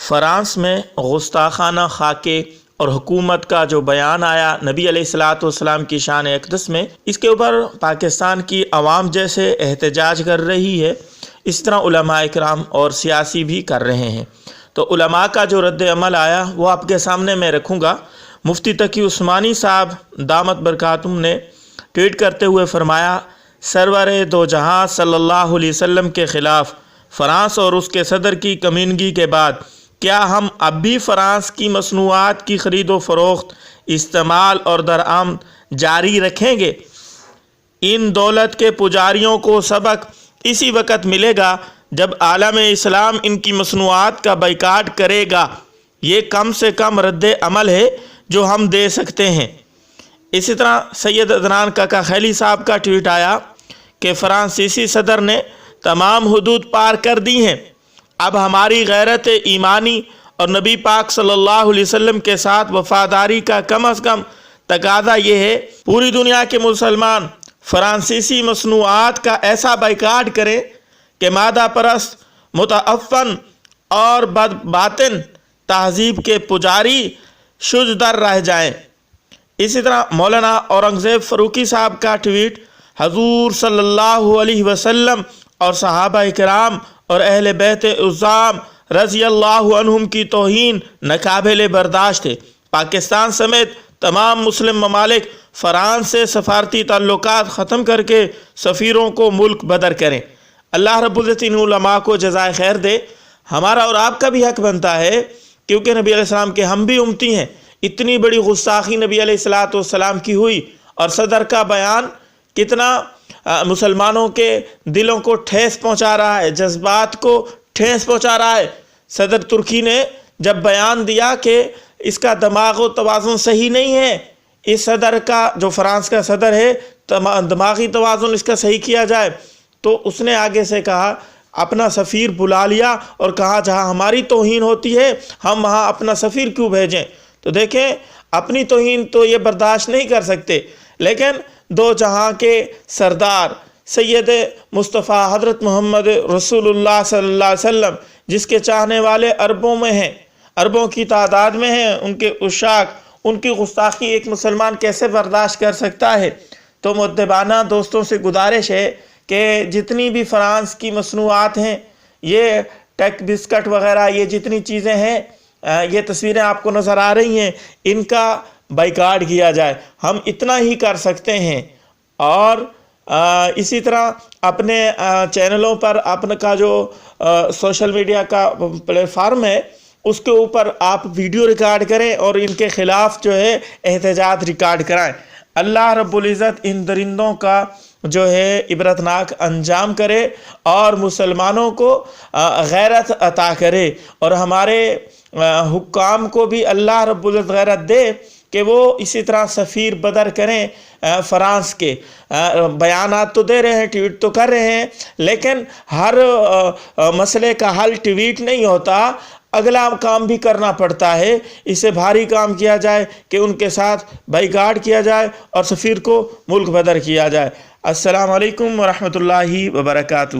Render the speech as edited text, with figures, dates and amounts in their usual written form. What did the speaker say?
France میں گستاخانہ خاکے اور حکومت کا جو بیان آیا نبی علیہ الصلوۃ والسلام کی شان اقدس میں، اس کے اوپر پاکستان کی عوام جیسے احتجاج کر رہی ہے، اس طرح علماء اکرام اور سیاسی بھی کر رہے ہیں۔ تو علماء کا جو رد عمل آیا وہ آپ کے سامنے میں رکھوں گا۔ مفتی تقی عثمانی صاحب دامت برکاتہم نے ٹویٹ کرتے ہوئے فرمایا، سرور دو جہاں صلی اللہ علیہ وسلم کے خلاف فرانس اور اس کے صدر کی کمینگی کے بعد کیا ہم اب بھی فرانس کی مصنوعات کی خرید و فروخت، استعمال اور درآمد جاری رکھیں گے؟ ان دولت کے پجاریوں کو سبق اسی وقت ملے گا جب عالم اسلام ان کی مصنوعات کا بائیکاٹ کرے گا۔ یہ کم سے کم رد عمل ہے جو ہم دے سکتے ہیں۔ اسی طرح سید عدنان کاکا خیلی صاحب کا ٹویٹ آیا کہ فرانسیسی صدر نے تمام حدود پار کر دی ہیں، اب ہماری غیرت ایمانی اور نبی پاک صلی اللہ علیہ وسلم کے ساتھ وفاداری کا کم از کم تقاضا یہ ہے پوری دنیا کے مسلمان فرانسیسی مصنوعات کا ایسا بائیکاٹ کریں کہ مادہ پرست، متعفن اور باطن تہذیب کے پجاری شج در رہ جائیں۔ اسی طرح مولانا اورنگزیب فاروقی صاحب کا ٹویٹ، حضور صلی اللہ علیہ وسلم اور صحابہ کرام اور اہل بیت عظام رضی اللہ عنہم کی توہین ناقابل برداشت ہے۔ پاکستان سمیت تمام مسلم ممالک فرانس سے سفارتی تعلقات ختم کر کے سفیروں کو ملک بدر کریں۔ اللہ رب العزت ان علماء کو جزائے خیر دے۔ ہمارا اور آپ کا بھی حق بنتا ہے، کیونکہ نبی علیہ السلام کے ہم بھی امتی ہیں۔ اتنی بڑی گستاخی نبی علیہ الصلوۃ والسلام کی ہوئی، اور صدر کا بیان کتنا مسلمانوں کے دلوں کو ٹھیس پہنچا رہا ہے، جذبات کو ٹھیس پہنچا رہا ہے۔ صدر ترکی نے جب بیان دیا کہ اس کا دماغ و توازن صحیح نہیں ہے، اس صدر کا جو فرانس کا صدر ہے دماغی توازن اس کا صحیح کیا جائے، تو اس نے آگے سے کہا، اپنا سفیر بلا لیا اور کہا جہاں ہماری توہین ہوتی ہے ہم وہاں اپنا سفیر کیوں بھیجیں؟ تو دیکھیں، اپنی توہین تو یہ برداشت نہیں کر سکتے، لیکن دو جہاں کے سردار سید مصطفیٰ حضرت محمد رسول اللہ صلی اللہ علیہ وسلم، جس کے چاہنے والے اربوں میں ہیں، اربوں کی تعداد میں ہیں، ان کے عشاق، ان کی گستاخی ایک مسلمان کیسے برداشت کر سکتا ہے؟ تو مؤدبانہ دوستوں سے گزارش ہے کہ جتنی بھی فرانس کی مصنوعات ہیں، یہ ٹیک بسکٹ وغیرہ، یہ جتنی چیزیں ہیں، یہ تصویریں آپ کو نظر آ رہی ہیں، ان کا بائیکاٹ کیا جائے۔ ہم اتنا ہی کر سکتے ہیں۔ اور اسی طرح اپنے چینلوں پر اپنے کا جو سوشل میڈیا کا پلیٹ فارم ہے، اس کے اوپر آپ ویڈیو ریکارڈ کریں اور ان کے خلاف جو ہے احتجاج ریکارڈ کرائیں۔ اللہ رب العزت ان درندوں کا جو ہے عبرتناک انجام کرے اور مسلمانوں کو غیرت عطا کرے، اور ہمارے حکام کو بھی اللہ رب العزت غیرت دے کہ وہ اسی طرح سفیر بدر کریں فرانس کے۔ بیانات تو دے رہے ہیں، ٹویٹ تو کر رہے ہیں، لیکن ہر مسئلے کا حل ٹویٹ نہیں ہوتا، اگلا کام بھی کرنا پڑتا ہے۔ اس سے بھاری کام کیا جائے کہ ان کے ساتھ بائیکاٹ کیا جائے اور سفیر کو ملک بدر کیا جائے۔ السلام علیکم ورحمۃ اللہ وبرکاتہ۔